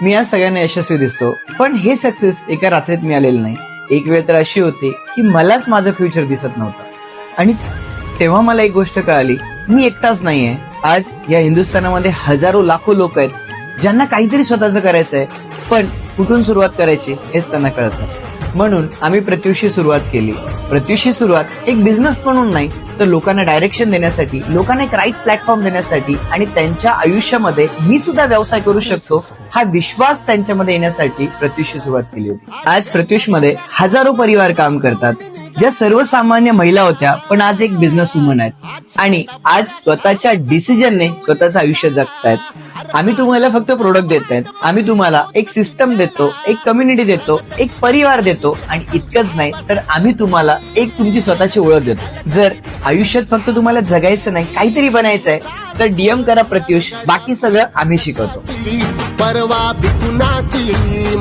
मी आज सगळ्यांना यशस्वी दिसतो, पण हे सक्सेस एका रात्रीत मिळालेलं नाही. एक वेळ तर अशी होती की मलाच माझं फ्युचर दिसत नव्हतं आणि तेव्हा मला एक गोष्ट कळाली, मी एकटाच नाहीये. आज या हिंदुस्थानामध्ये हजारो लाखो लोक आहेत ज्यांना काहीतरी स्वतःचं करायचंय, पण कुठून सुरुवात करायची हेच त्यांना कळत नाही. म्हणून आम्ही प्रत्युषची सुरुवात केली. प्रत्युषची सुरुवात एक बिझनेस म्हणून नाही, तर लोकांना डायरेक्शन देण्यासाठी, लोकांना एक राईट प्लॅटफॉर्म देण्यासाठी आणि त्यांच्या आयुष्यामध्ये मी सुद्धा व्यवसाय करू शकतो हा विश्वास त्यांच्यामध्ये येण्यासाठी प्रत्युषची सुरुवात केली होती. आज प्रत्युषमध्ये हजारो परिवार काम करतात, ज्या सर्वसामान्य महिला होत्या पण आज एक बिझनेस वुमन आहेत आणि आज स्वतःच्या डिसिजनने स्वतःचं आयुष्य जगतायत. आम्ही तुम्हाला फक्त प्रोडक्ट देत नाहीत, आम्ही तुम्हाला एक सिस्टम देतो, एक कम्युनिटी देतो, एक परिवार देतो आणि इतकंच नाही तर आम्ही तुम्हाला एक तुमची स्वतःची ओळख देतो. जर आयुष्यात फक्त तुम्हाला जगायचं नाही, काहीतरी बनायचंय तर डीएम करा प्रत्युष, बाकी सगळं आम्ही शिकवतो. परवा बिकुनाची